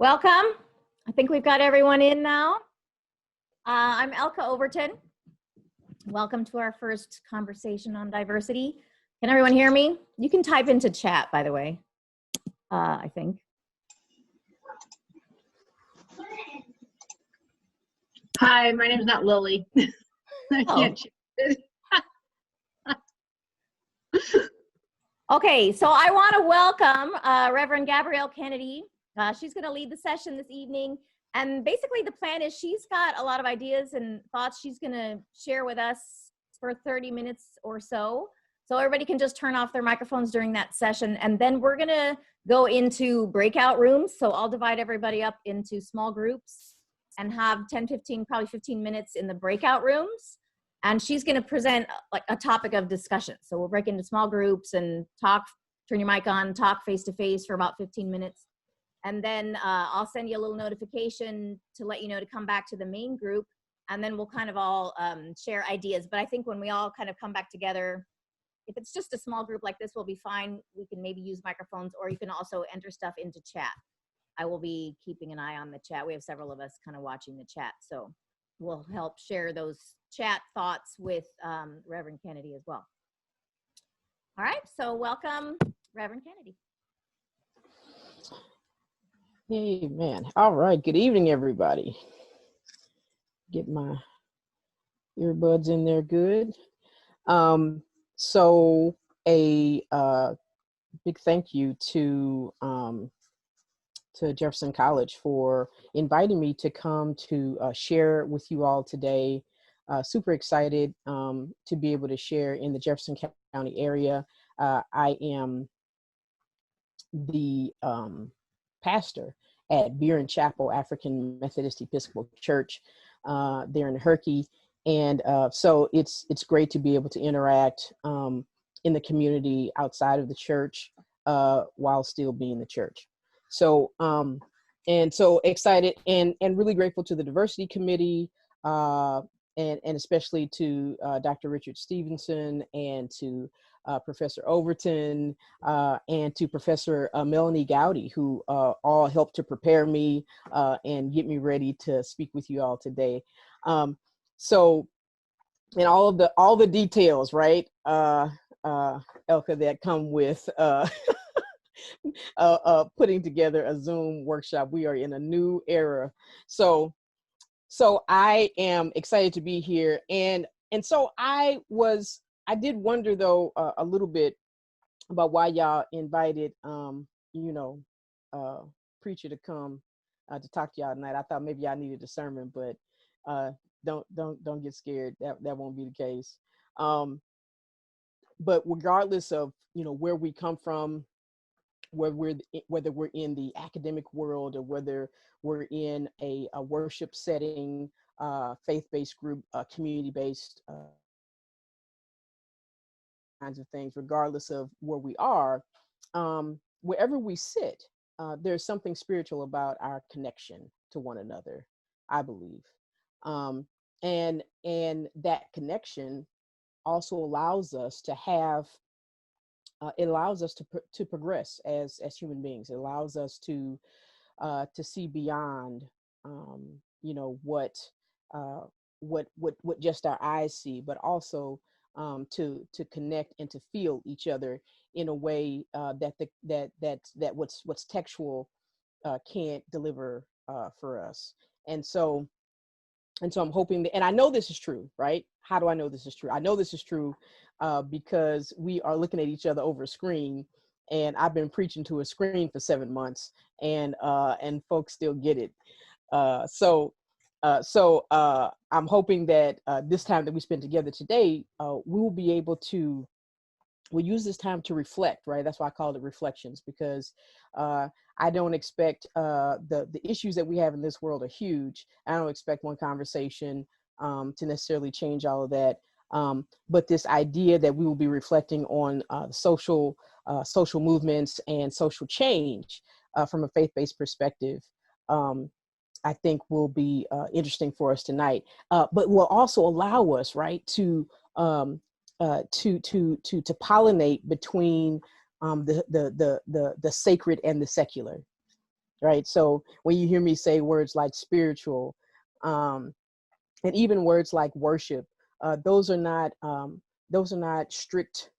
Welcome. I think we've got everyone in now. I'm Elka Overton. Welcome to our first conversation on diversity. Can everyone hear me? You can type into chat, by the way, I think. Hi, my name's not Lily. I can't choose it. Okay, so I want to welcome Reverend Gabrielle Kennedy. She's going to lead the session this evening. And basically the plan is she's got a lot of ideas and thoughts she's going to share with us for 30 minutes or so. So everybody can just turn off their microphones during that session. And then we're going to go into breakout rooms. So I'll divide everybody up into small groups and have 10, 15, probably 15 minutes in the breakout rooms. And she's going to present like a topic of discussion. So we'll break into small groups and talk, turn your mic on, talk face to face for about 15 minutes. And then I'll send you a little notification to let you know to come back to the main group. And then we'll kind of all share ideas. But I think when we all kind of come back together, if it's just a small group like this, we'll be fine. We can maybe use microphones, or you can also enter stuff into chat. I will be keeping an eye on the chat. We have several of us kind of watching the chat. So we'll help share those chat thoughts with Reverend Kennedy as well. All right, so welcome, Reverend Kennedy. Amen. All right. Good evening, everybody. Get my earbuds in there good. So a big thank you to Jefferson College for inviting me to come to share with you all today. Super excited to be able to share in the Jefferson County area. I am the pastor at Buren Chapel, African Methodist Episcopal Church there in Herky. And so it's great to be able to interact in the community outside of the church while still being the church. So, and so excited and really grateful to the Diversity Committee and especially to Dr. Richard Stevenson and to Professor Overton and to Professor Melanie Gowdy, who all helped to prepare me and get me ready to speak with you all today. So, and all the details, right, Elka, that come with putting together a Zoom workshop. We are in a new era. So I am excited to be here. And so I did wonder though a little bit about why y'all invited, preacher to come to talk to y'all tonight. I thought maybe y'all needed a sermon, but don't get scared. That won't be the case. But regardless of, where we come from, whether we're in the academic world or whether we're in a worship setting, faith-based group, community-based kinds of things, regardless of where we are, wherever we sit, there's something spiritual about our connection to one another, I believe. And that connection also allows us to have it allows us to progress as human beings. It allows us to see beyond, what just our eyes see, but also to connect and to feel each other in a way that what's textual can't deliver for us. And so I'm hoping that, and I know this is true, right? How do I know this is true? I know this is true because we are looking at each other over a screen, and I've been preaching to a screen for 7 months, and folks still get it. So I'm hoping that this time that we spend together today, we will be able to, we'll use this time to reflect, right? That's why I call it reflections, because I don't expect the issues that we have in this world are huge. I don't expect one conversation to necessarily change all of that. But this idea that we will be reflecting on social movements and social change from a faith-based perspective, I think will be interesting for us tonight. But will also allow us, right, to pollinate between the sacred and the secular. right? So when you hear me say words like spiritual, and even words like worship, those are not strict,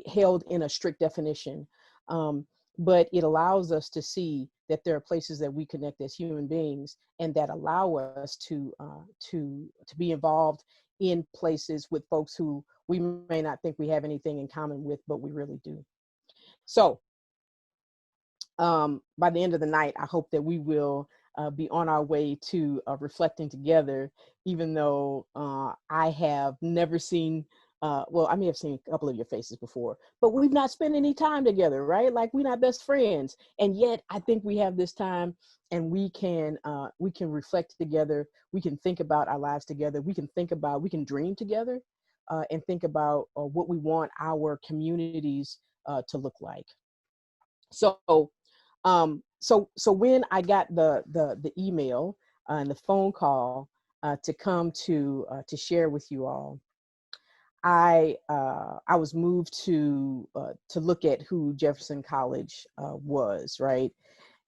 held in a strict definition. But it allows us to see that there are places that we connect as human beings, and that allow us to be involved in places with folks who we may not think we have anything in common with, but we really do. So by the end of the night, I hope that we will be on our way to reflecting together, even though I have never seen, well, I may have seen a couple of your faces before, but we've not spent any time together, right? Like, we're not best friends. And yet I think we have this time, and we can reflect together. We can think about our lives together. We can dream together, and think about what we want our communities to look like. So so when I got the email and the phone call to come to share with you all, I was moved to look at who Jefferson College was, right?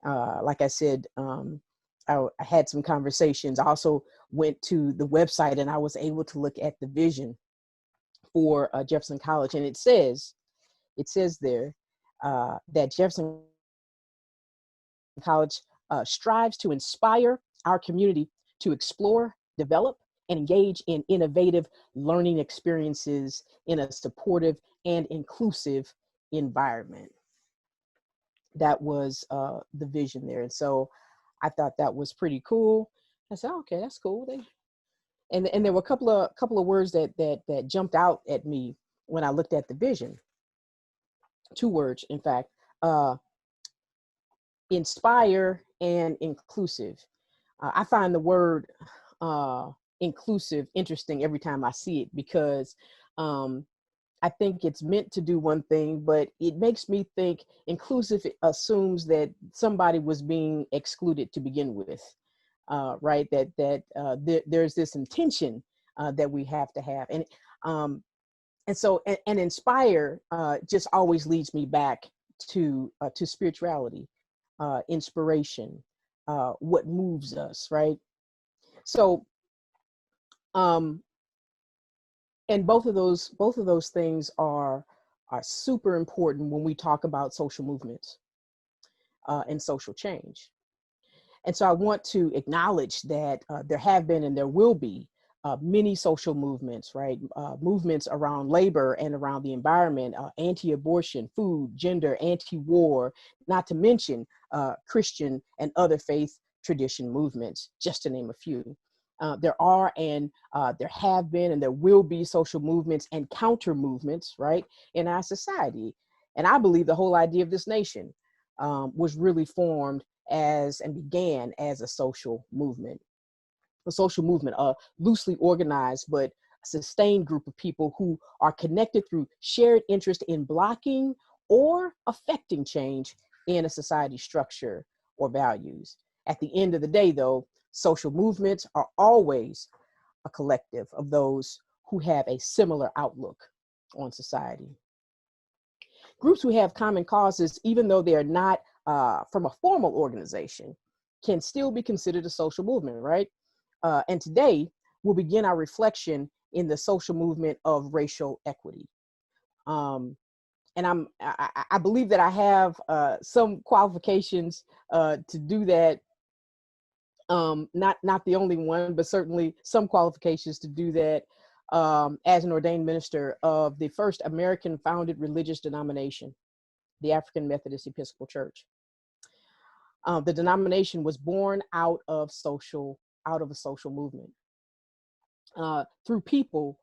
Like I said, I had some conversations. I also went to the website, and I was able to look at the vision for Jefferson College, and it says there that Jefferson College strives to inspire our community to explore, develop, and engage in innovative learning experiences in a supportive and inclusive environment. That was the vision there. And so I thought that was pretty cool. I said, oh, okay, that's cool. And there were a couple of words that jumped out at me when I looked at the vision. 2 words, in fact. Inspire and inclusive. I find the word inclusive interesting every time I see it, because I think it's meant to do one thing, but it makes me think inclusive assumes that somebody was being excluded to begin with, right? There's this intention that we have to have, and so inspire just always leads me back to spirituality, inspiration, what moves us, right? So, and both of those things are super important when we talk about social movements and social change. And so I want to acknowledge that there have been and there will be many social movements, right? Movements around labor and around the environment, anti-abortion, food, gender, anti-war, not to mention Christian and other faith tradition movements, just to name a few. There are and there have been and there will be social movements and counter movements, right, in our society. And I believe the whole idea of this nation was really formed as and began as a social movement. A social movement, a loosely organized but sustained group of people who are connected through shared interest in blocking or affecting change in a society structure or values. At the end of the day, though, social movements are always a collective of those who have a similar outlook on society. Groups who have common causes, even though they are not from a formal organization, can still be considered a social movement, right? And today, we'll begin our reflection in the social movement of racial equity. And I believe that I have some qualifications to do that. Not the only one, but certainly some qualifications to do that as an ordained minister of the first American founded religious denomination, the African Methodist Episcopal Church. The denomination was born out of a social movement through people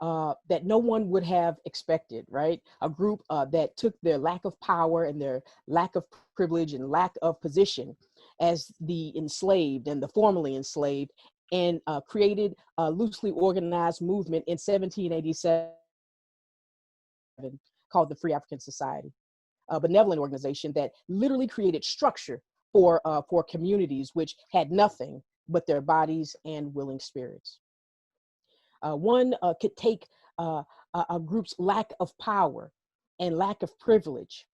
that no one would have expected, right? A group that took their lack of power and their lack of privilege and lack of position as the enslaved and the formerly enslaved, and created a loosely organized movement in 1787 called the Free African Society, a benevolent organization that literally created structure for communities which had nothing but their bodies and willing spirits. One could take a group's lack of power and lack of privilege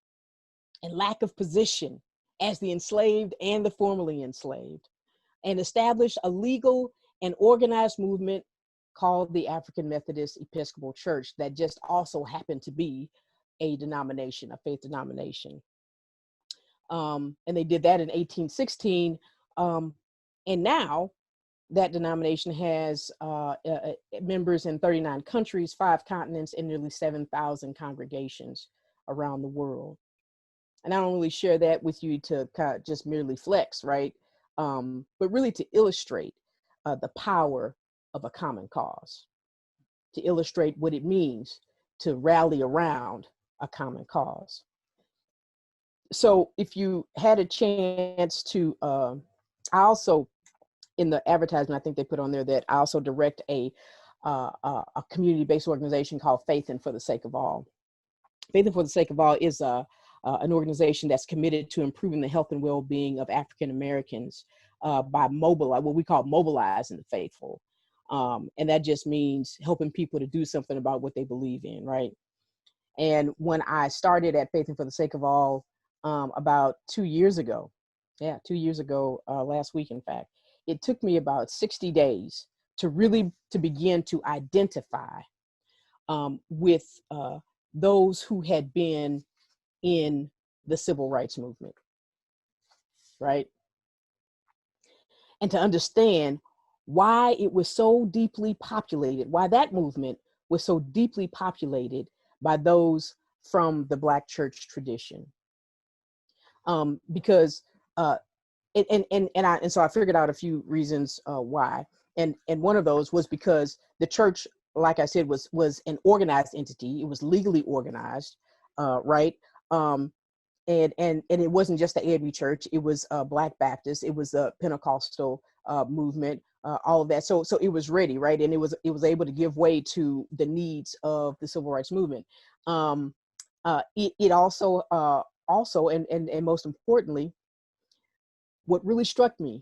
and lack of position as the enslaved and the formerly enslaved, and established a legal and organized movement called the African Methodist Episcopal Church that just also happened to be a denomination, a faith denomination. And they did that in 1816. And now that denomination has members in 39 countries, 5 continents, and nearly 7,000 congregations around the world. And I don't really share that with you to kind of just merely flex, right? But really to illustrate the power of a common cause, to illustrate what it means to rally around a common cause. So if you had a chance to, I also, in the advertisement, I think they put on there that I also direct a community-based organization called Faith and for the Sake of All. Faith and for the Sake of All is an organization that's committed to improving the health and well-being of African Americans by what we call mobilizing the faithful. And that just means helping people to do something about what they believe in, right? And when I started at Faith and for the Sake of All about 2 years ago, 2 years ago, last week, in fact, it took me about 60 days to begin to identify with those who had been in the civil rights movement, right? And to understand why it was so deeply populated, why that movement was so deeply populated by those from the Black church tradition. Because so I figured out a few reasons why, and one of those was because the church, like I said, was an organized entity. It was legally organized, right? And it wasn't just the AME church. It was Black Baptist. It was a Pentecostal movement. All of that. So it was ready, right? And it was able to give way to the needs of the civil rights movement. It also and most importantly, what really struck me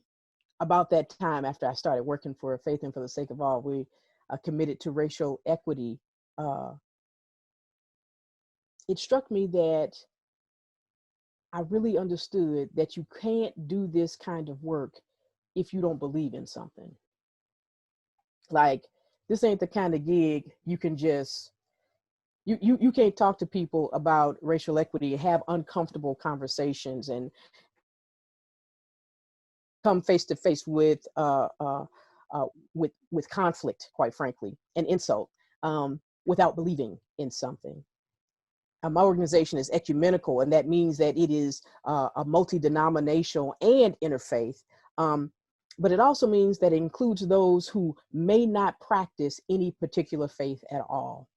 about that time after I started working for Faith and for the Sake of All, we committed to racial equity. It struck me that I really understood that you can't do this kind of work if you don't believe in something. Like, this ain't the kind of gig you can just, you can't talk to people about racial equity, have uncomfortable conversations, and come face to face with conflict, quite frankly, and insult, without believing in something. My organization is ecumenical, and that means that it is a multi-denominational and interfaith. But it also means that it includes those who may not practice any particular faith at all.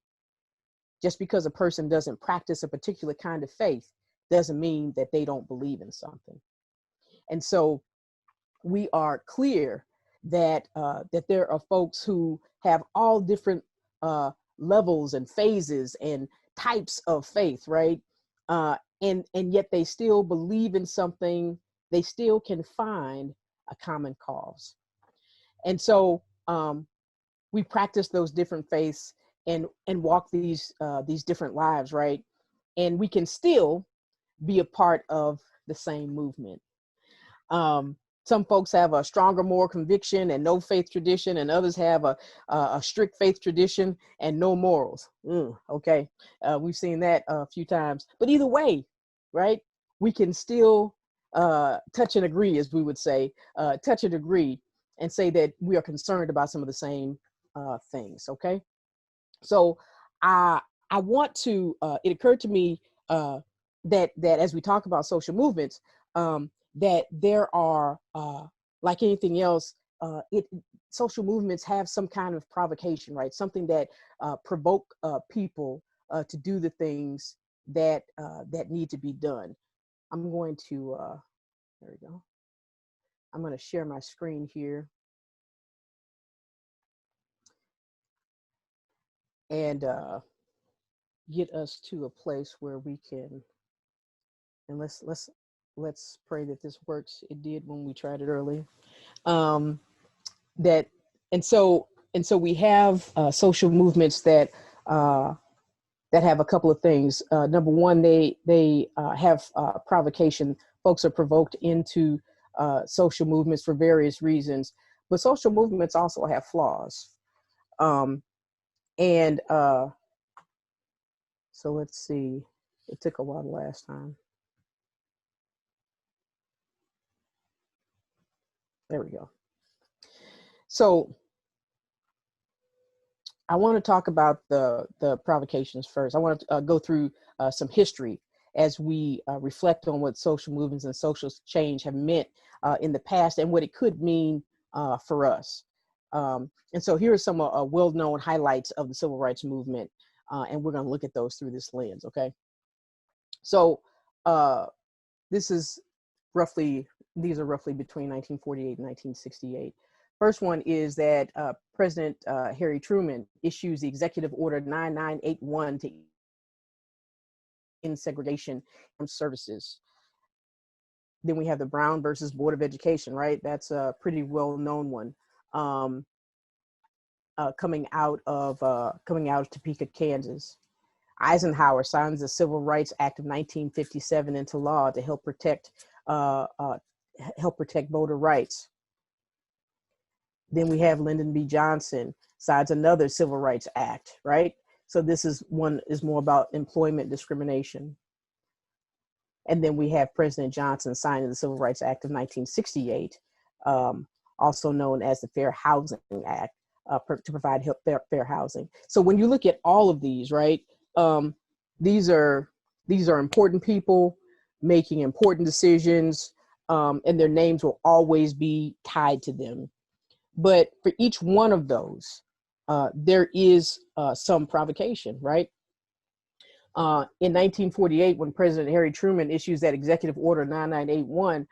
Just because a person doesn't practice a particular kind of faith doesn't mean that they don't believe in something. And so we are clear that that there are folks who have all different levels and phases and types of faith, right? And yet they still believe in something. They still can find a common cause. And so we practice those different faiths and walk these different lives, right? And we can still be a part of the same movement. Some folks have a stronger moral conviction and no faith tradition, and others have a strict faith tradition and no morals. Okay, we've seen that a few times. But either way, right, we can still touch and agree, as we would say, touch and agree, and say that we are concerned about some of the same things. Okay, so I want to. It occurred to me that as we talk about social movements, that there are, like anything else, social movements have some kind of provocation, right? Something that provoke people to do the things that need to be done. I'm going to, there we go. I'm going to share my screen here. And get us to a place where we can, and let's pray that this works. It did when we tried it earlier. So we have social movements that have a couple of things. Number one, they have provocation folks are provoked into social movements for various reasons, but social movements also have flaws. And so let's see, it took a while the last time. There we go. So I want to talk about the provocations first. I want to go through some history as we reflect on what social movements and social change have meant in the past and what it could mean for us. And so here are some well-known highlights of the civil rights movement, and we're going to look at those through this lens, okay? So these are roughly between 1948 and 1968. First one is that President Harry Truman issues the Executive Order 9981 to end segregation from services. Then we have the Brown versus Board of Education, right? That's a pretty well-known one, coming out of Topeka, Kansas. Eisenhower signs the Civil Rights Act of 1957 into law to help protect voter rights. Then we have Lyndon B. Johnson signs another Civil Rights Act, right? So this is more about employment discrimination. And then we have President Johnson signing the Civil Rights Act of 1968, also known as the Fair Housing Act, to provide fair housing. So when you look at all of these, right, these are important people making important decisions, and their names will always be tied to them. But for each one of those, there is some provocation, right? In 1948, when President Harry Truman issues that Executive Order 9981,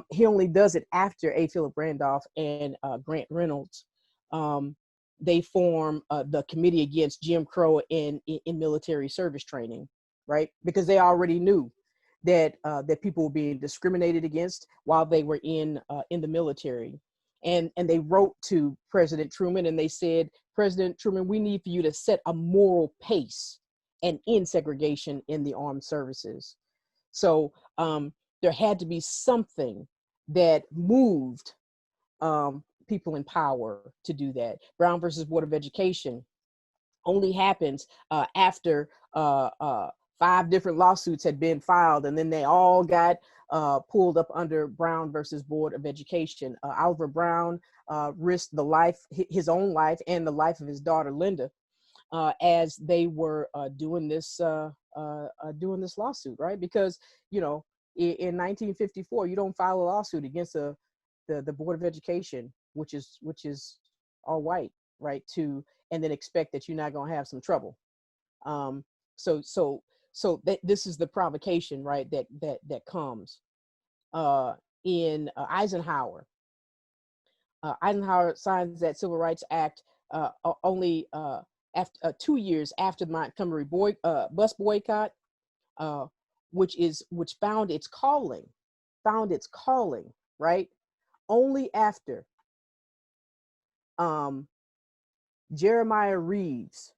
he only does it after A. Philip Randolph and Grant Reynolds. They form the Committee Against Jim Crow in Military Service Training, right? Because they already knew that people were being discriminated against while they were in the military. And they wrote to President Truman and they said, President Truman, we need for you to set a moral pace and end segregation in the armed services. So there had to be something that moved people in power to do that. Brown versus Board of Education only happens after 5 different lawsuits had been filed, and then they all got pulled up under Brown versus Board of Education. Oliver Brown risked his own life and the life of his daughter Linda as they were doing this lawsuit, right? Because in 1954, you don't file a lawsuit against the Board of Education, which is all white, right? And then expect that you're not going to have some trouble. So this is the provocation, right? That comes in Eisenhower. Eisenhower signs that Civil Rights Act only after 2 years after the Montgomery bus boycott, which found its calling, right? Only after Jeremiah Reeves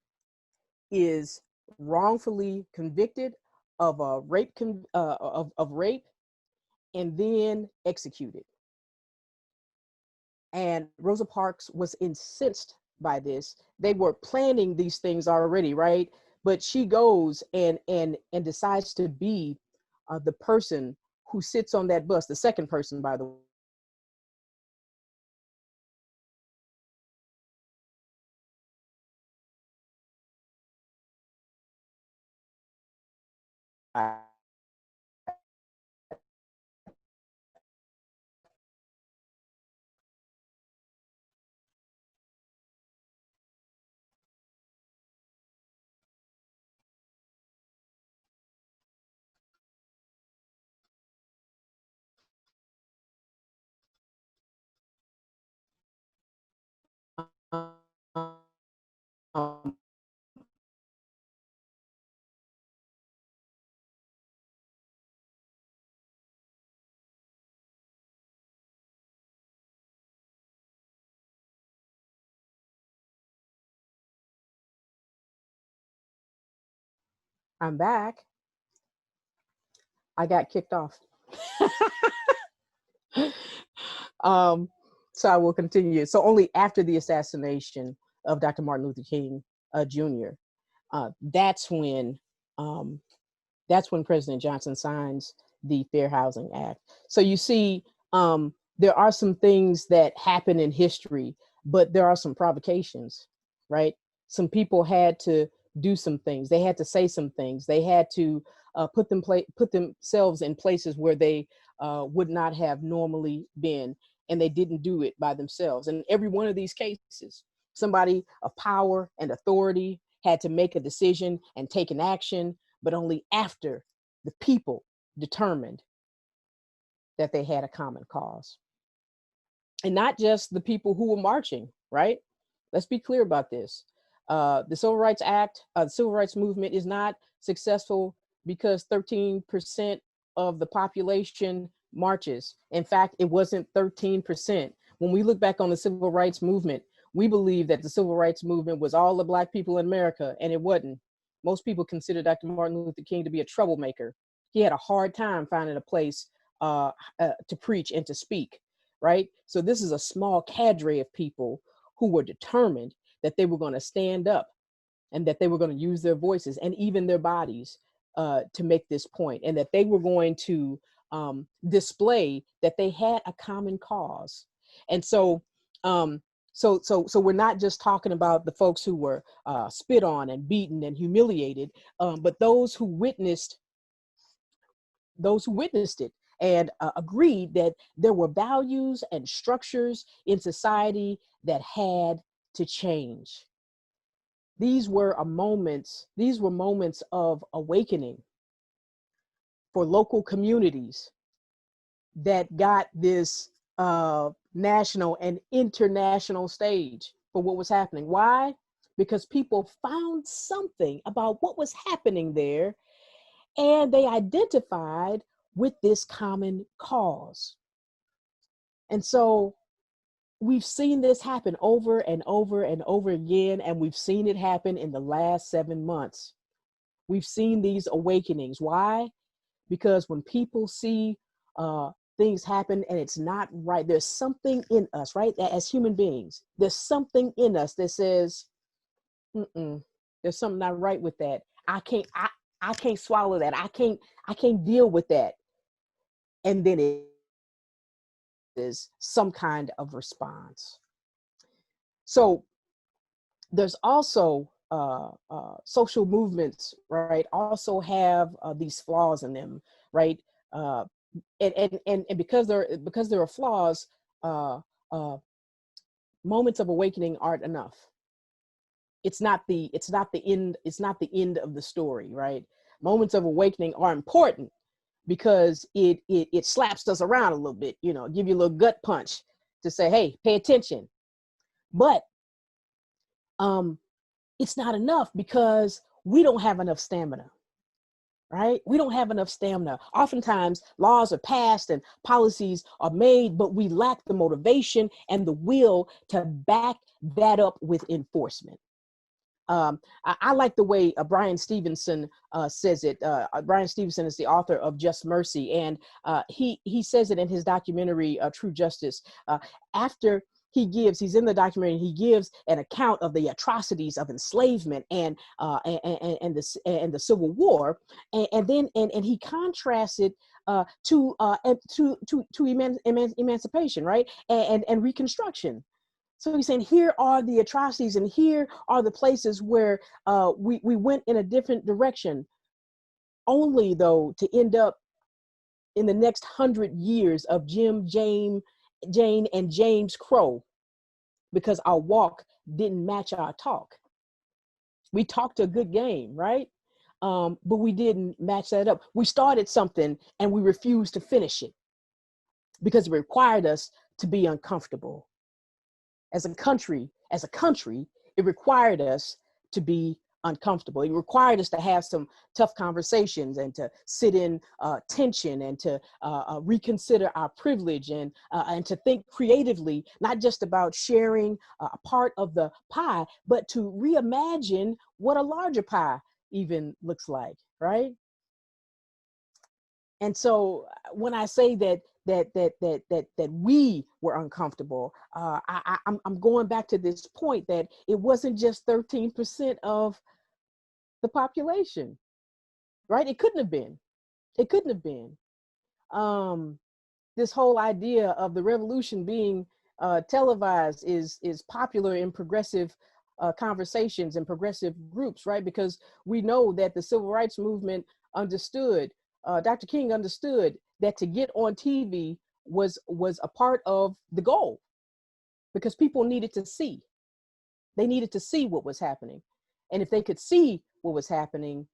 is wrongfully convicted of a rape of rape and then executed. And Rosa Parks was incensed by this. They were planning these things already, right? But she goes and decides to be the person who sits on that bus, the second person, by the way. I'm back. I got kicked off. So I will continue. So only after the assassination of Dr. Martin Luther King Jr., that's when President Johnson signs the Fair Housing Act. So you see, there are some things that happen in history, but there are some provocations, right? Some people had to do some things. They had to say some things. They had to put themselves in places where they would not have normally been, and they didn't do it by themselves. And every one of these cases, somebody of power and authority had to make a decision and take an action, but only after the people determined that they had a common cause. And not just the people who were marching, right? Let's be clear about this. The Civil Rights Act, the Civil Rights Movement is not successful because 13% of the population marches. In fact, it wasn't 13%. When we look back on the Civil Rights Movement, we believe that the Civil Rights Movement was all the Black people in America, and it wasn't. Most people consider Dr. Martin Luther King to be a troublemaker. He had a hard time finding a place to preach and to speak, right? So this is a small cadre of people who were determined that they were going to stand up and that they were going to use their voices and even their bodies to make this point, and that they were going to display that they had a common cause. And so we're not just talking about the folks who were spit on and beaten and humiliated, but those who witnessed it and agreed that there were values and structures in society that had to change. These were moments of awakening for local communities that got this national and international stage for what was happening. Why? Because people found something about what was happening there, and they identified with this common cause. And so we've seen this happen over and over and over again, and we've seen it happen in the last 7 months. We've seen these awakenings. Why? Because when people see things happen and it's not right, there's something in us, right? As human beings, there's something in us that says, there's something not right with that. I can't swallow that. I can't deal with that. And then it is some kind of response. So there's also social movements, right? Also have these flaws in them, right? And because there are flaws, moments of awakening aren't enough. It's not the end of the story, right? Moments of awakening are important because it slaps us around a little bit, give you a little gut punch to say, hey, pay attention. But it's not enough because we don't have enough stamina, right? We don't have enough stamina. Oftentimes laws are passed and policies are made, but we lack the motivation and the will to back that up with enforcement. I like the way Brian Stevenson says it. Brian Stevenson is the author of Just Mercy, and he says it in his documentary, True Justice. After he's in the documentary, he gives an account of the atrocities of enslavement and the Civil War, and then he contrasts it to emancipation, right, and Reconstruction. So he's saying, here are the atrocities and here are the places where we went in a different direction, only though to end up in the next 100 years of Jim, Jane, and James Crow, because our walk didn't match our talk. We talked a good game, right? But we didn't match that up. We started something and we refused to finish it because it required us to be uncomfortable. As a country, it required us to be uncomfortable. It required us to have some tough conversations and to sit in tension and to reconsider our privilege and to think creatively, not just about sharing a part of the pie, but to reimagine what a larger pie even looks like, right? And so when I say that we were uncomfortable, I'm going back to this point that it wasn't just 13% of the population, right? It couldn't have been. It couldn't have been. This whole idea of the revolution being televised is popular in progressive conversations and progressive groups, right? Because we know that the civil rights movement understood, Dr. King understood that to get on TV was a part of the goal, because people needed to see. They needed to see what was happening. And if they could see what was happening,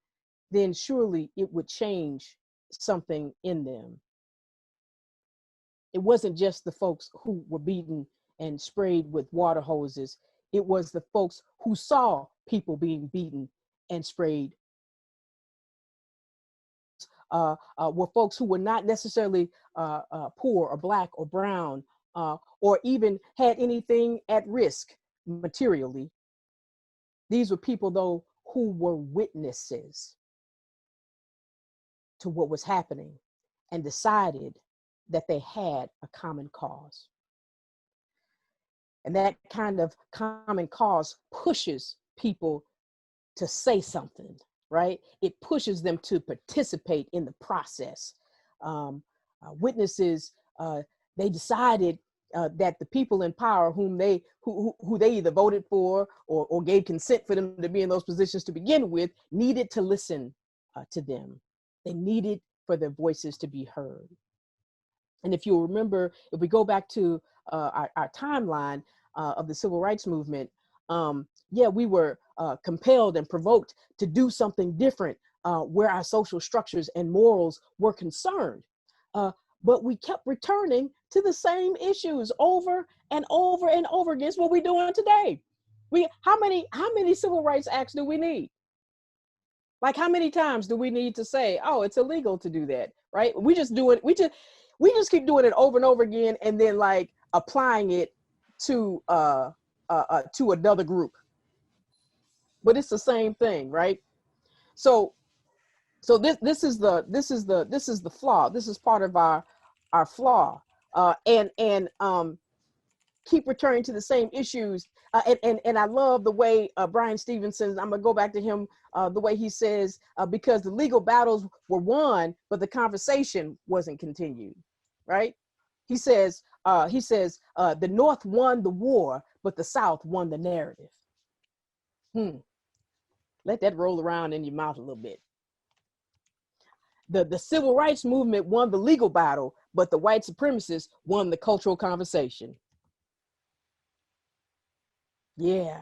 then surely it would change something in them. It wasn't just the folks who were beaten and sprayed with water hoses. It was the folks who saw people being beaten and sprayed. Were folks who were not necessarily poor or Black or brown, or even had anything at risk materially. These were people, though, who were witnesses to what was happening and decided that they had a common cause. And that kind of common cause pushes people to say something, right? It pushes them to participate in the process. Witnesses, they decided that the people in power who they either voted for or gave consent for them to be in those positions to begin with needed to listen to them. They needed for their voices to be heard. And if you'll remember, if we go back to our timeline of the civil rights movement, we were compelled and provoked to do something different where our social structures and morals were concerned. But we kept returning to the same issues over and over and over again. It's what we're doing today. How many civil rights acts do we need? Like, how many times do we need to say, oh, it's illegal to do that, right? We just keep doing it over and over again, and then like applying it to another group. But it's the same thing, right? So this is the flaw. This is part of our flaw, and keep returning to the same issues. And I love the way Brian Stevenson, I'm gonna go back to him, the way he says, because the legal battles were won, but the conversation wasn't continued, right? He says, the North won the war, but the South won the narrative. Let that roll around in your mouth a little bit. The civil rights movement won the legal battle, but the white supremacists won the cultural conversation. Yeah,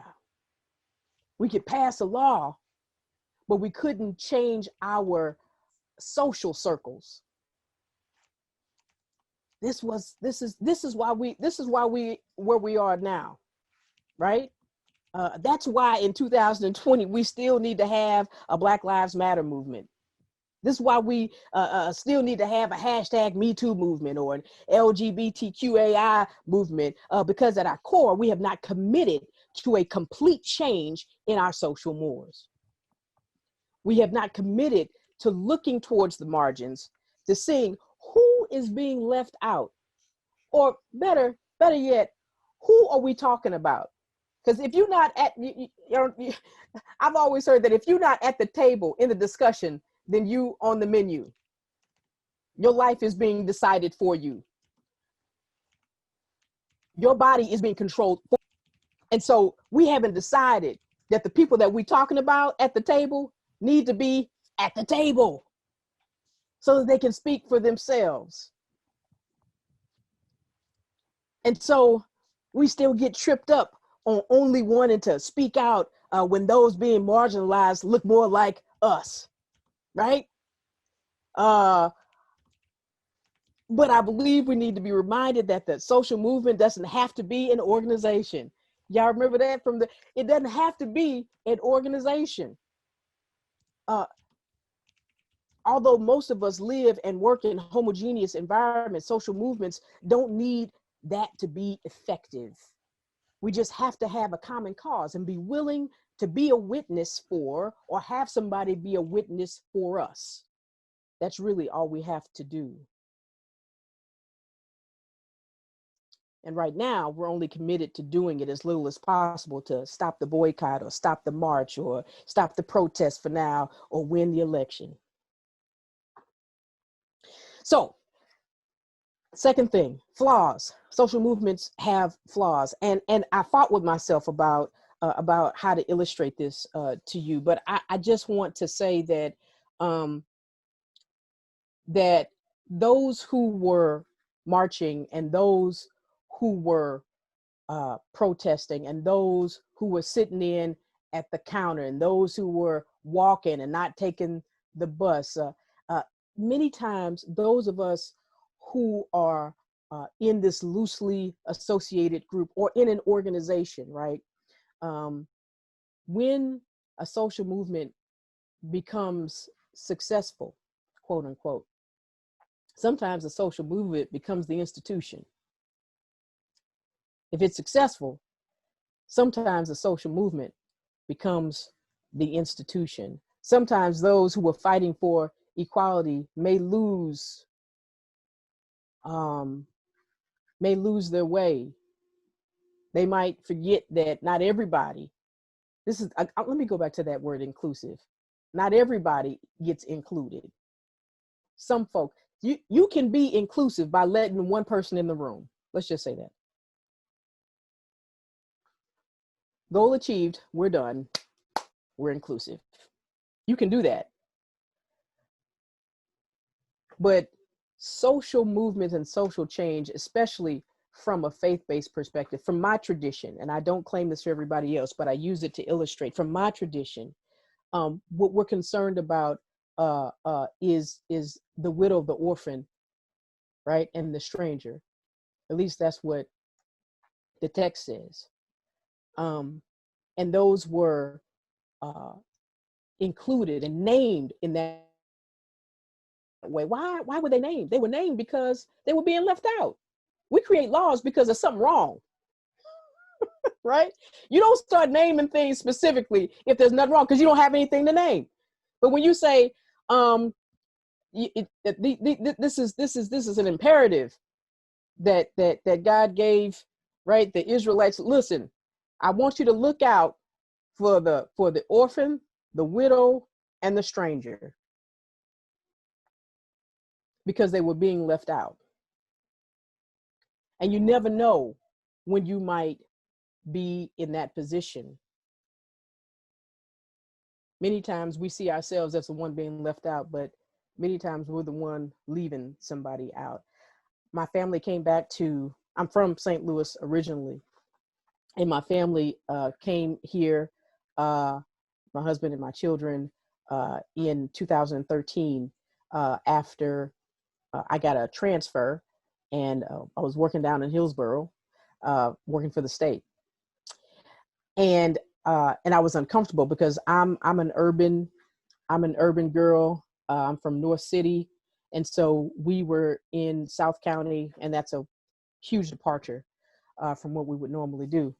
we could pass a law, but we couldn't change our social circles. This is why we where we are now, right? That's why in 2020 we still need to have a Black Lives Matter movement. This is why we still need to have a hashtag Me Too movement or an LGBTQAI movement, because at our core we have not committed to a complete change in our social mores. We have not committed to looking towards the margins, to seeing who is being left out, or better yet, who are we talking about? Because if you're not at, I've always heard that if you're not at the table in the discussion, then you on the menu. Your life is being decided for you. Your body is being controlled for. And so we haven't decided that the people that we're talking about at the table need to be at the table so that they can speak for themselves. And so we still get tripped up on only wanting to speak out when those being marginalized look more like us, right? But I believe we need to be reminded that the social movement doesn't have to be an organization. Y'all remember that it doesn't have to be an organization. Although most of us live and work in homogeneous environments, social movements don't need that to be effective. We just have to have a common cause and be willing to be a witness for, or have somebody be a witness for us. That's really all we have to do. And right now, we're only committed to doing it as little as possible to stop the boycott or stop the march or stop the protest for now or win the election. So, second thing, flaws. Social movements have flaws. And I fought with myself about how to illustrate this to you. But I just want to say that that those who were marching and those who were protesting and those who were sitting in at the counter and those who were walking and not taking the bus, many times those of us who are in this loosely associated group or in an organization, right? When a social movement becomes successful, quote unquote, sometimes a social movement becomes the institution. If it's successful, sometimes a social movement becomes the institution. Sometimes those who are fighting for equality may lose their way. They might forget that not everybody, let me go back to that word inclusive. Not everybody gets included. Some folk, you can be inclusive by letting one person in the room. Let's just say that. Goal achieved, we're done, we're inclusive. You can do that. But social movements and social change, especially from a faith-based perspective, from my tradition, and I don't claim this for everybody else, but I use it to illustrate, from my tradition, what we're concerned about is the widow, the orphan, right, and the stranger. At least that's what the text says. And those were included and named in that way. Why were they named? They were named because they were being left out. We create laws because there's something wrong, right? You don't start naming things specifically if there's nothing wrong because you don't have anything to name. But when you say this is an imperative that God gave, right, the Israelites, listen, I want you to look out for the orphan, the widow, and the stranger, because they were being left out. And you never know when you might be in that position. Many times we see ourselves as the one being left out, but many times we're the one leaving somebody out. My family came back I'm from St. Louis originally, and my family came here, my husband and my children, in 2013 after I got a transfer, and I was working down in Hillsborough, working for the state, and I was uncomfortable because I'm an urban girl. I'm from North City, and so we were in South County, and that's a huge departure from what we would normally do,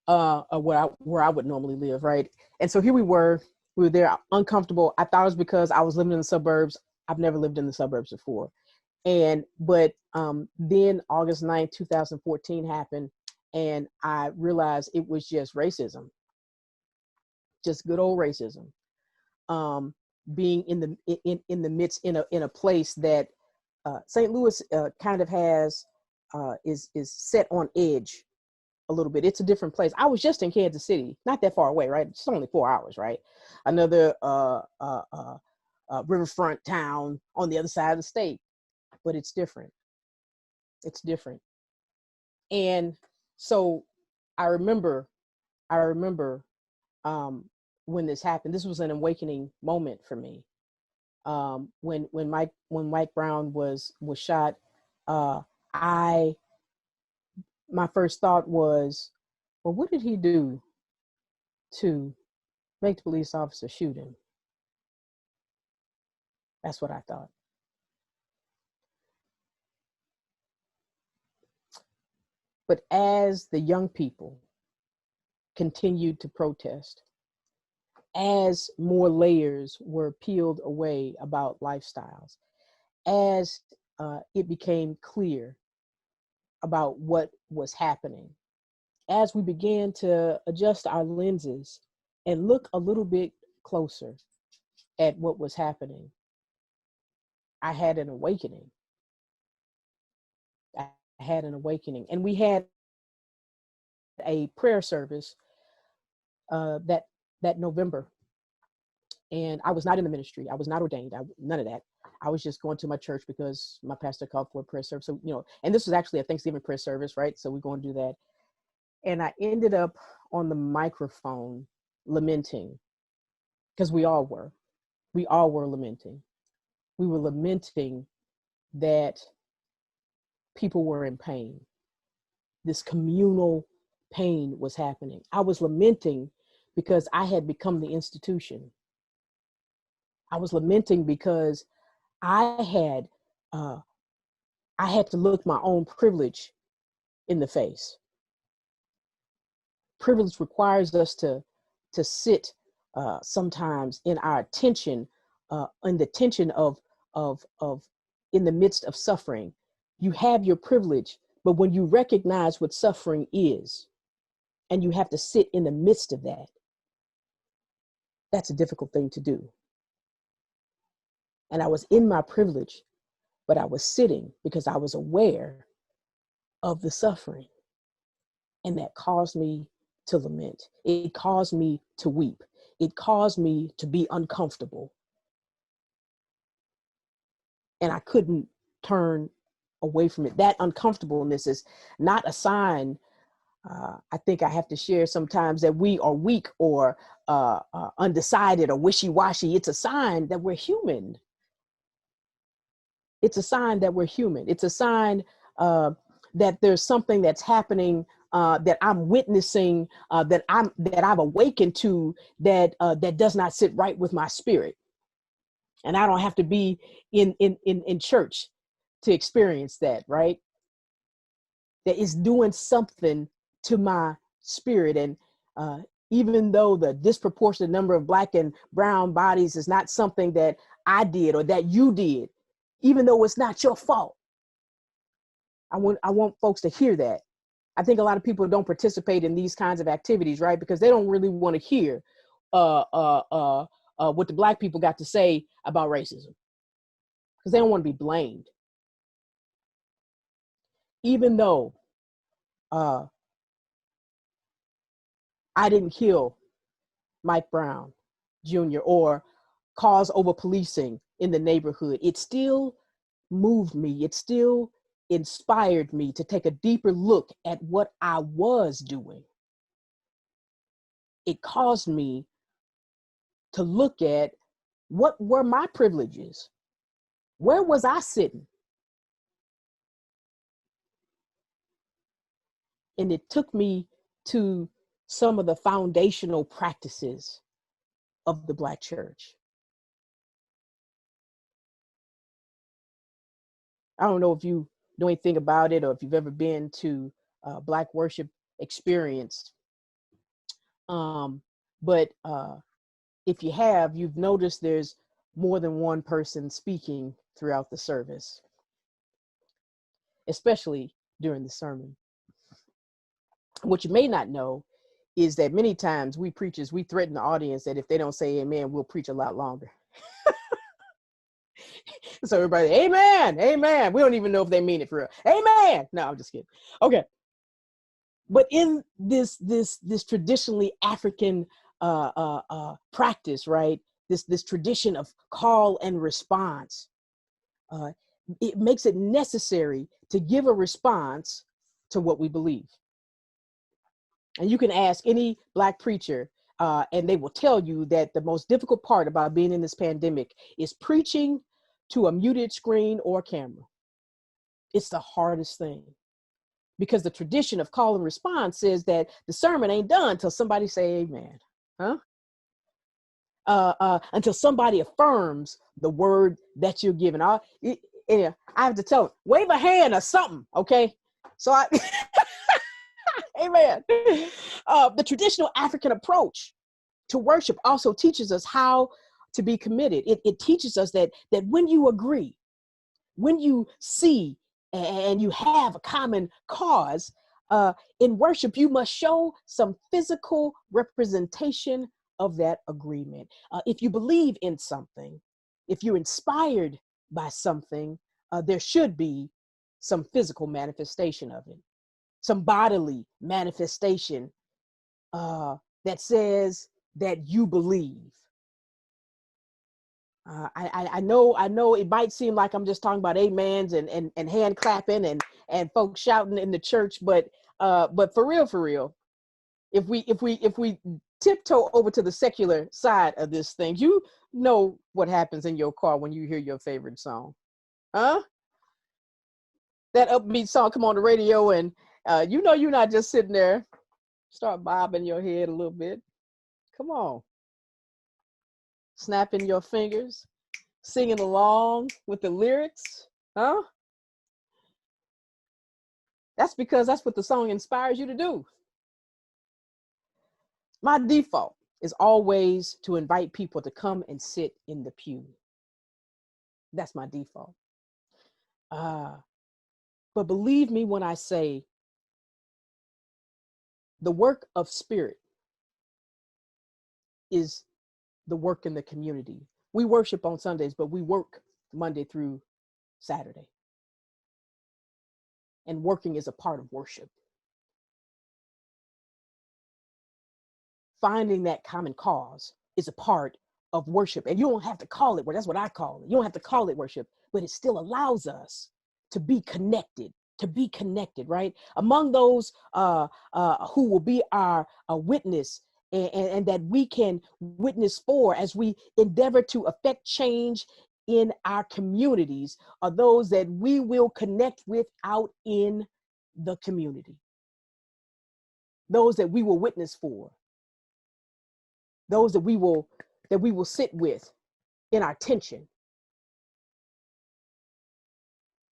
where I would normally live, right? And so here we were there uncomfortable. I thought it was because I was living in the suburbs. I've never lived in the suburbs before. But then August 9th, 2014 happened, and I realized it was just racism, just good old racism. Being in the midst, in a place that St. Louis kind of has, is set on edge a little bit. It's a different place. I was just in Kansas City, not that far away, right? It's only 4 hours, right? Another riverfront town on the other side of the state. But it's different. It's different. And so I remember when this happened. This was an awakening moment for me. When Mike Brown was shot, my first thought was, well, what did he do to make the police officer shoot him? That's what I thought. But as the young people continued to protest, as more layers were peeled away about lifestyles, as it became clear about what was happening, as we began to adjust our lenses and look a little bit closer at what was happening, I had an awakening. I had an awakening. And we had a prayer service that November. And I was not in the ministry. I was not ordained. None of that. I was just going to my church because my pastor called for a prayer service. So, and this was actually a Thanksgiving prayer service, right? So we're going to do that. And I ended up on the microphone lamenting, because we all were. We all were lamenting. We were lamenting that people were in pain. This communal pain was happening. I was lamenting because I had become the institution. I was lamenting because I had to look my own privilege in the face. Privilege requires us to sit sometimes in our tension, in the tension of in the midst of suffering. You have your privilege, but when you recognize what suffering is, and you have to sit in the midst of that, that's a difficult thing to do. And I was in my privilege, but I was sitting because I was aware of the suffering. And that caused me to lament. It caused me to weep. It caused me to be uncomfortable. And I couldn't turn away from it. That uncomfortableness is not a sign. I think I have to share sometimes that we are weak or undecided or wishy-washy. It's a sign that we're human. It's a sign that we're human. It's a sign that there's something that's happening that I'm witnessing, that I've awakened to, that does not sit right with my spirit. And I don't have to be in church to experience that, right? That is doing something to my spirit. And even though the disproportionate number of Black and brown bodies is not something that I did or that you did, even though it's not your fault, I want folks to hear that. I think a lot of people don't participate in these kinds of activities, right? Because they don't really want to hear what the Black people got to say about racism, because they don't want to be blamed. Even though I didn't kill Mike Brown Jr. or cause over policing in the neighborhood, it still moved me. It still inspired me to take a deeper look at what I was doing. It caused me to look at what were my privileges. Where was I sitting? And it took me to some of the foundational practices of the Black church. I don't know if you know anything about it or if you've ever been to Black worship experience. But if you have, you've noticed there's more than one person speaking throughout the service, especially during the sermon. What you may not know is that many times we preachers, we threaten the audience that if they don't say amen, we'll preach a lot longer. So everybody, amen, amen. We don't even know if they mean it for real. Amen. No, I'm just kidding. Okay. But in this traditionally African practice, right? This tradition of call and response, it makes it necessary to give a response to what we believe. And you can ask any Black preacher, and they will tell you that the most difficult part about being in this pandemic is preaching to a muted screen or camera. It's the hardest thing, because the tradition of call and response says that the sermon ain't done until somebody say amen, until somebody affirms the word that you're giving. I have to tell them, wave a hand or something, okay? So amen. The traditional African approach to worship also teaches us how to be committed. It teaches us that when you agree, when you see and you have a common cause, in worship, you must show some physical representation of that agreement. If you believe in something, if you're inspired by something, there should be some physical manifestation of it, some bodily manifestation that says that you believe. I know it might seem like I'm just talking about amens and hand clapping and folks shouting in the church, but for real, if we tiptoe over to the secular side of this thing, you know what happens in your car when you hear your favorite song, huh? That upbeat song come on the radio, and you know you're not just sitting there, start bobbing your head a little bit. Come on, snapping your fingers, singing along with the lyrics, huh? That's because that's what the song inspires you to do. My default is always to invite people to come and sit in the pew. That's my default. But believe me when I say the work of spirit is the work in the community. We worship on Sundays, but we work Monday through Saturday. And working is a part of worship. Finding that common cause is a part of worship. And you don't have to call it worship. That's what I call it. You don't have to call it worship, but it still allows us to be connected, right? Among those who will be our witness and that we can witness for as we endeavor to affect change in our communities are those that we will connect with out in the community. Those that we will witness for. Those that we will sit with in our tension.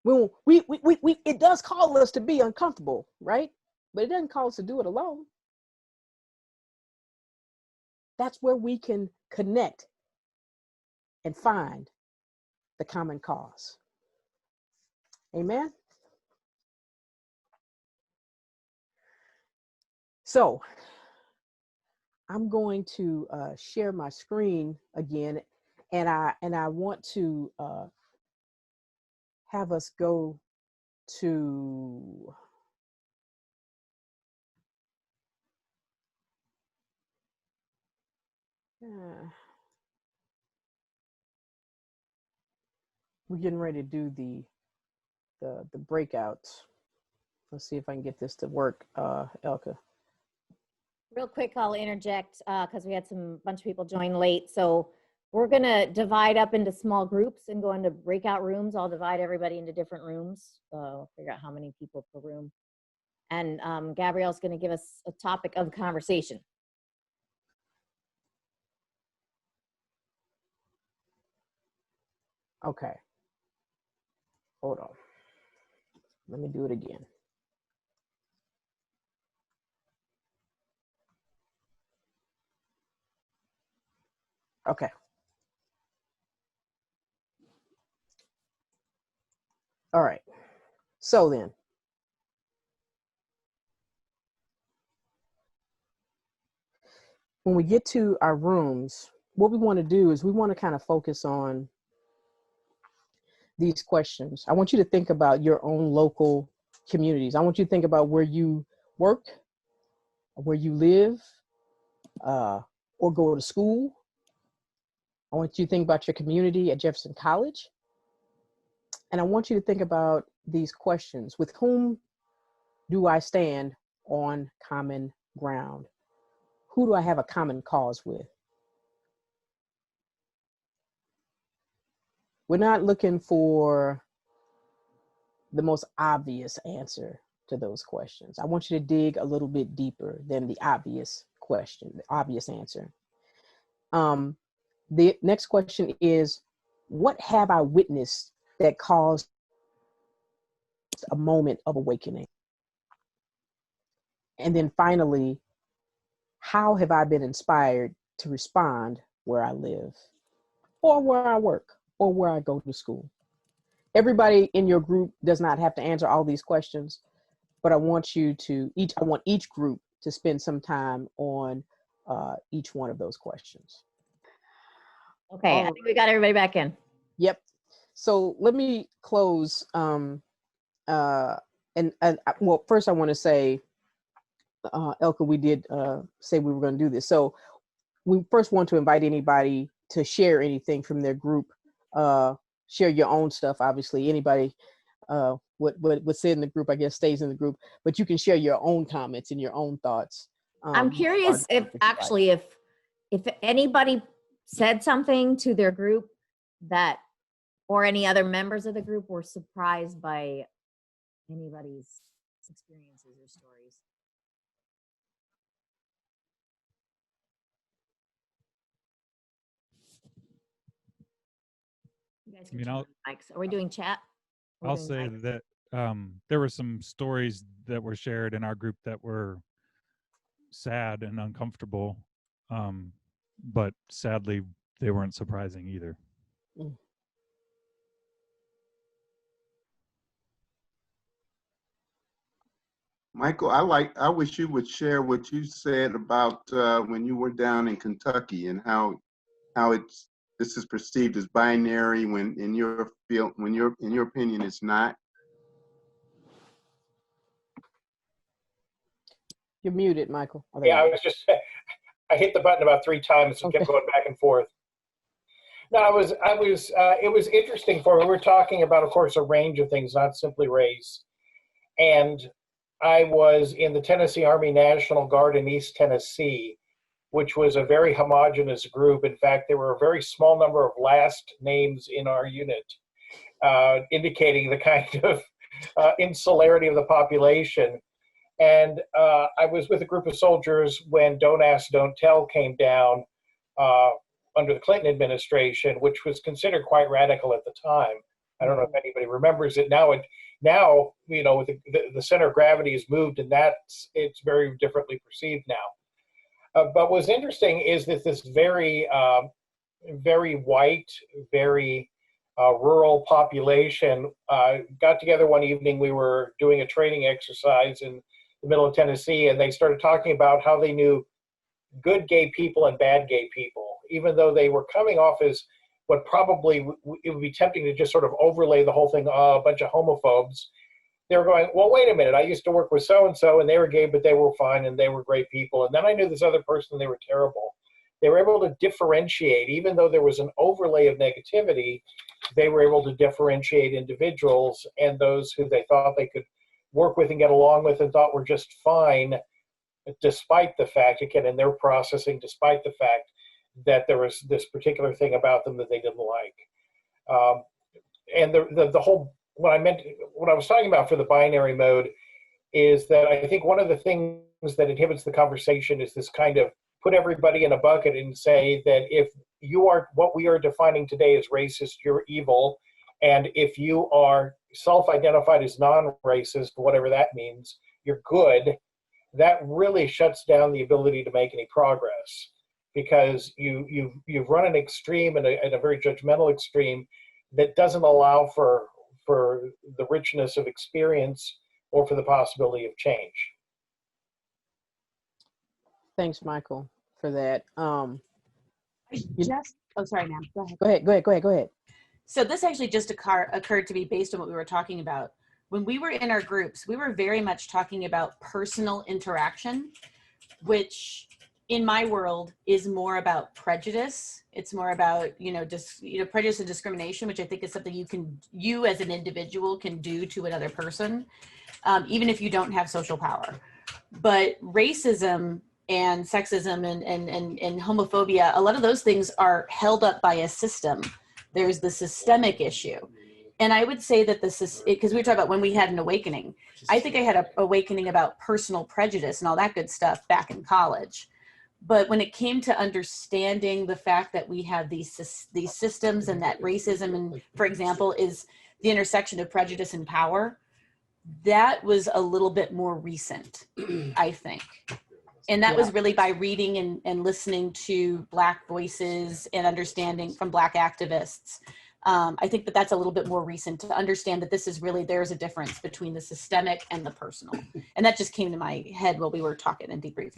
It does call us to be uncomfortable, right? But it doesn't call us to do it alone. That's where we can connect and find the common cause. Amen. So I'm going to share my screen again, and I want to have us go to we're getting ready to do the breakouts. Let's see if I can get this to work, Elka. Real quick, I'll interject because we had bunch of people join late. So we're going to divide up into small groups and go into breakout rooms. I'll divide everybody into different rooms. Figure out how many people per room. And Gabrielle's going to give us a topic of conversation. Okay. Hold on. Let me do it again. Okay. All right. So then, when we get to our rooms, what we want to do is we want to kind of focus on these questions. I want you to think about your own local communities. I want you to think about where you work, where you live, or go to school. I want you to think about your community at Jefferson College. And I want you to think about these questions. With whom do I stand on common ground? Who do I have a common cause with? We're not looking for the most obvious answer to those questions. I want you to dig a little bit deeper than the obvious question, the obvious answer. The next question is, what have I witnessed that caused a moment of awakening? And then finally, how have I been inspired to respond where I live, or where I work, or where I go to school? everybody in your group does not have to answer all these questions, but I want each group to spend some time on each one of those questions. Okay, I think we got everybody back in. Yep. So let me close. Well, first I want to say, Elka, we did say we were going to do this. So we first want to invite anybody to share anything from their group. Share your own stuff. Obviously, anybody what's in the group, I guess, stays in the group. But you can share your own comments and your own thoughts. I'm curious if anybody said something to their group that, or any other members of the group were surprised by anybody's experiences or stories. You guys can turn on mics. Are we doing chat? I'll say that there were some stories that were shared in our group that were sad and uncomfortable, but sadly they weren't surprising either. Michael, I wish you would share what you said about when you were down in Kentucky and how this is perceived as binary when in your opinion it's not. You're muted, Michael. Yeah, I hit the button about 3 times and kept going back and forth. No, it was interesting for me. We were talking about, of course, a range of things, not simply race. And I was in the Tennessee Army National Guard in East Tennessee, which was a very homogenous group. In fact, there were a very small number of last names in our unit, indicating the kind of insularity of the population. And I was with a group of soldiers when Don't Ask, Don't Tell came down under the Clinton administration, which was considered quite radical at the time. I don't know if anybody remembers it. Now, you know, with the center of gravity has moved, and it's very differently perceived now. But what's interesting is that this very, very white, very rural population got together one evening. We were doing a training exercise in the middle of Tennessee, and they started talking about how they knew good gay people and bad gay people, even though they were coming off as what probably it would be tempting to just sort of overlay the whole thing, a bunch of homophobes. They were going, well, wait a minute, I used to work with so-and-so, and they were gay, but they were fine, and they were great people. And then I knew this other person, and they were terrible. They were able to differentiate, even though there was an overlay of negativity, they were able to differentiate individuals and those who they thought they could work with and get along with and thought were just fine, despite the fact, again, in their processing, despite the fact that there was this particular thing about them that they didn't like. And the whole, what I was talking about for the binary mode is that I think one of the things that inhibits the conversation is this kind of put everybody in a bucket and say that if you are, what we are defining today as racist, you're evil. And if you are self-identified as non-racist, whatever that means, you're good. That really shuts down the ability to make any progress, because you've run an extreme and a very judgmental extreme that doesn't allow for the richness of experience or for the possibility of change. Thanks, Michael, for that. Oh, sorry, ma'am. Go ahead. So this actually just occurred to me based on what we were talking about. When we were in our groups, we were very much talking about personal interaction, which in my world is more about prejudice. It's more about, prejudice and discrimination, which I think is something you as an individual can do to another person, even if you don't have social power. But racism and sexism and homophobia, a lot of those things are held up by a system. There's the systemic issue. And I would say that because we were talking about when we had an awakening, I think I had an awakening about personal prejudice and all that good stuff back in college. But when it came to understanding the fact that we have these systems and that racism, and for example, is the intersection of prejudice and power, that was a little bit more recent, I think. And that was really by reading and listening to Black voices and understanding from Black activists. I think that that's a little bit more recent to understand that this is really, there's a difference between the systemic and the personal. And that just came to my head while we were talking and debriefing.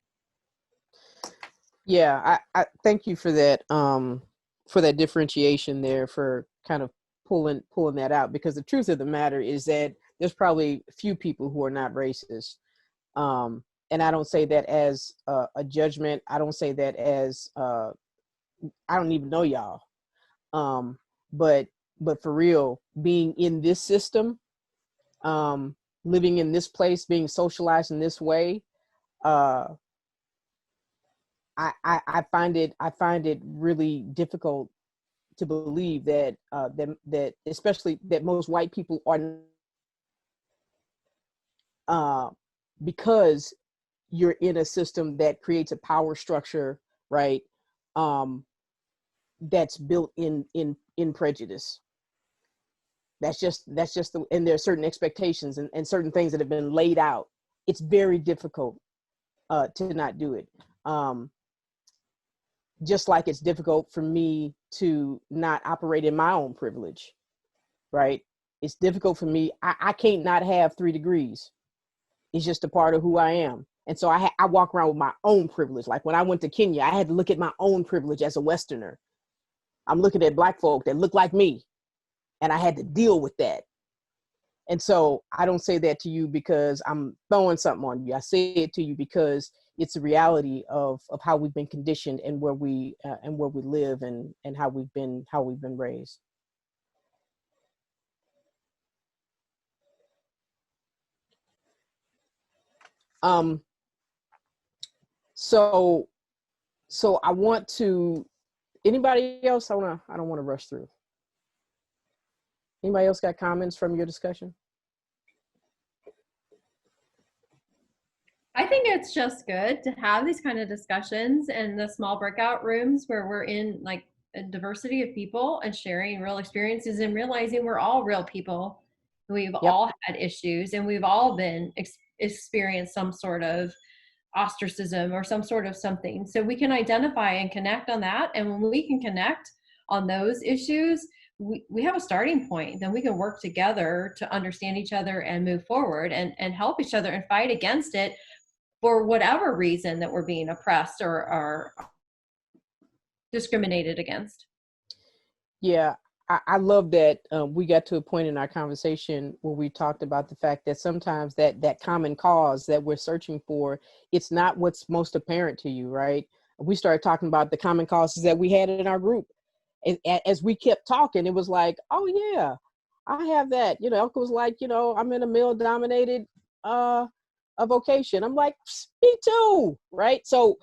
Yeah, I thank you for that differentiation there, for kind of pulling that out, because the truth of the matter is that there's probably few people who are not racist. And I don't say that as a judgment. I don't say that as I don't even know y'all. But for real, being in this system, living in this place, being socialized in this way, I find it really difficult to believe that that especially that most white people are because you're in a system that creates a power structure, right? That's built in prejudice. That's just and there are certain expectations and certain things that have been laid out. It's very difficult to not do it. Just like it's difficult for me to not operate in my own privilege, right? It's difficult for me. I can't not have 3 degrees. It's just a part of who I am. And so I walk around with my own privilege. Like when I went to Kenya, I had to look at my own privilege as a Westerner. I'm looking at Black folk that look like me, and I had to deal with that. And so I don't say that to you because I'm throwing something on you. I say it to you because it's a reality of how we've been conditioned and where we live and how we've been raised. So I want to, anybody else? I don't want to rush through. Anybody else got comments from your discussion? I think it's just good to have these kind of discussions in the small breakout rooms where we're in like a diversity of people and sharing real experiences and realizing we're all real people. We've all had issues and we've all been experienced some sort of ostracism or some sort of something. So we can identify and connect on that. And when we can connect on those issues, we have a starting point. Then we can work together to understand each other and move forward and help each other and fight against it for whatever reason that we're being oppressed or discriminated against. Yeah, I love that we got to a point in our conversation where we talked about the fact that sometimes that common cause that we're searching for, it's not what's most apparent to you, right? We started talking about the common causes that we had in our group. And as we kept talking, it was like, oh yeah, I have that. You know, Elka was like, you know, I'm in a male-dominated a vocation. I'm like, me too, right? So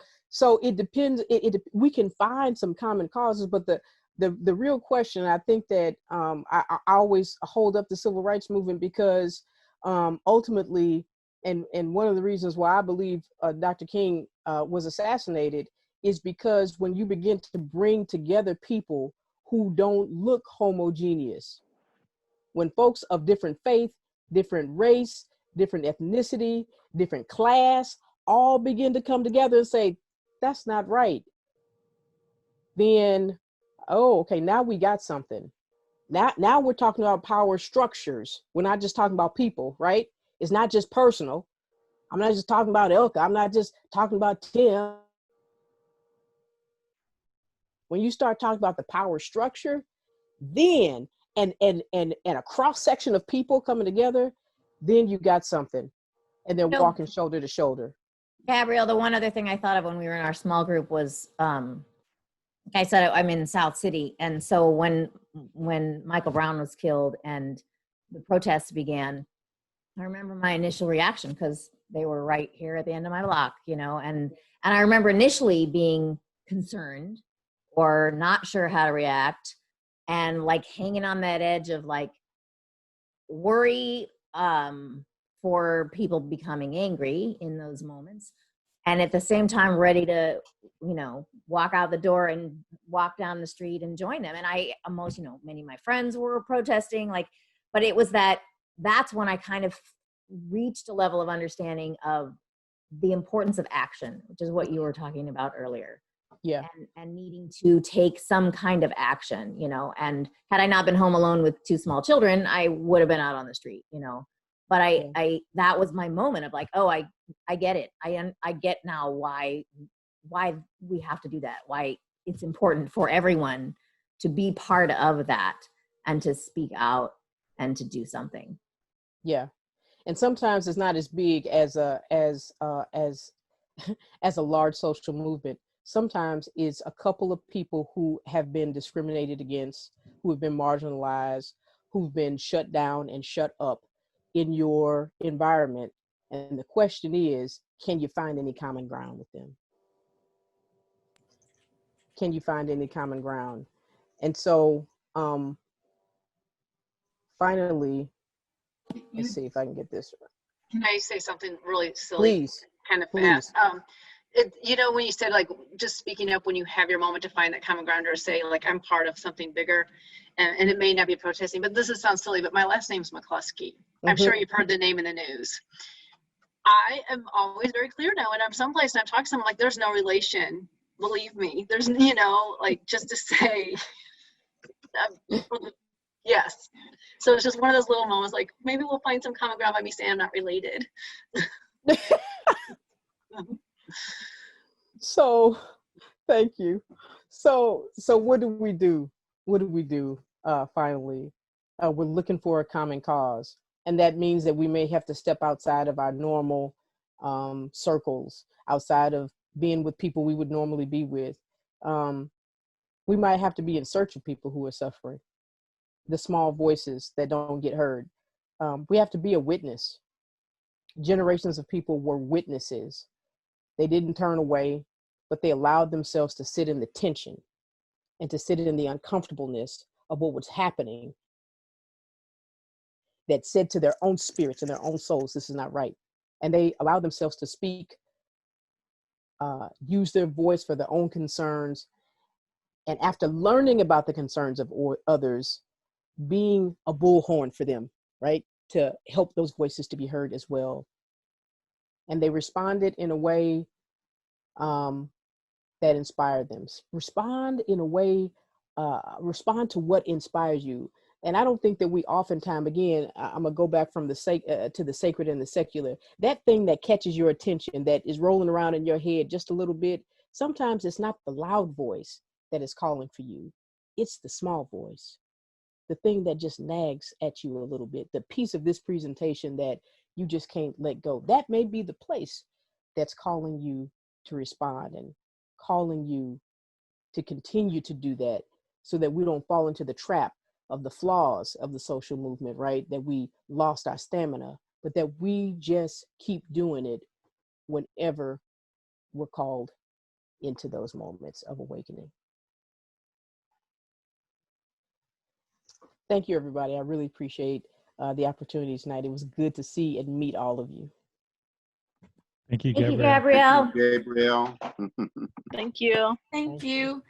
it depends. We can find some common causes, but the real question, I think that I always hold up the civil rights movement because ultimately, and one of the reasons why I believe Dr. King was assassinated is because when you begin to bring together people who don't look homogeneous, when folks of different faith, different race, different ethnicity, different class, all begin to come together and say, that's not right, then, oh, okay, now we got something. Now we're talking about power structures. We're not just talking about people, right? It's not just personal. I'm not just talking about Elka. I'm not just talking about Tim. When you start talking about the power structure, then, and a cross section of people coming together, then you got something. And they're walking shoulder to shoulder. Gabrielle, the one other thing I thought of when we were in our small group was, I said I'm in South City. And so when Michael Brown was killed and the protests began, I remember my initial reaction because they were right here at the end of my block, you know, and I remember initially being concerned or not sure how to react and like hanging on that edge of like worry for people becoming angry in those moments. And at the same time, ready to, you know, walk out the door and walk down the street and join them. And I almost, you know, many of my friends were protesting, like, but it was that's when I kind of reached a level of understanding of the importance of action, which is what you were talking about earlier. Yeah. and needing to take some kind of action, you know. And had I not been home alone with 2 small children, I would have been out on the street, you know. But I that was my moment of like, oh, I get it. I get now why we have to do that. Why it's important for everyone to be part of that and to speak out and to do something. Yeah. And sometimes it's not as big as a large social movement. Sometimes it's a couple of people who have been discriminated against, who have been marginalized, who've been shut down and shut up in your environment. And the question is, can you find any common ground with them? Can you find any common ground? And so finally, let's see if I can get this right. Can I say something really silly? Please. Kind of Please. fast. You know, when you said like just speaking up when you have your moment to find that common ground, or say like I'm part of something bigger, and it may not be protesting, but this sounds silly, but my last name's McCluskey. I'm sure you've heard the name in the news. I am always very clear now when I'm someplace and I'm talking to someone, like there's no relation, believe me. There's, you know, like just to say, yes. So it's just one of those little moments, like maybe we'll find some common ground by me saying I'm not related. So, thank you. So what do we do? What do we do? Finally, we're looking for a common cause, and that means that we may have to step outside of our normal circles, outside of being with people we would normally be with. We might have to be in search of people who are suffering, the small voices that don't get heard. We have to be a witness. Generations of people were witnesses. They didn't turn away, but they allowed themselves to sit in the tension and to sit in the uncomfortableness of what was happening, that said to their own spirits and their own souls, this is not right. And they allowed themselves to speak, use their voice for their own concerns. And after learning about the concerns of others, being a bullhorn for them, right? To help those voices to be heard as well. And they responded in a way that inspired them. Respond in a way, respond to what inspires you. And I don't think that we oftentimes, again, I'm gonna go back from the to the sacred and the secular, that thing that catches your attention, that is rolling around in your head just a little bit, sometimes it's not the loud voice that is calling for you. It's the small voice, the thing that just nags at you a little bit, the piece of this presentation that you just can't let go. That may be the place that's calling you to respond and calling you to continue to do that, so that we don't fall into the trap of the flaws of the social movement, right? That we lost our stamina, but that we just keep doing it whenever we're called into those moments of awakening. Thank you, everybody. I really appreciate the opportunity tonight. It was good to see and meet all of you. Thank you, Thank you, Gabrielle. Gabrielle. Gabrielle. Thank you. Thank you.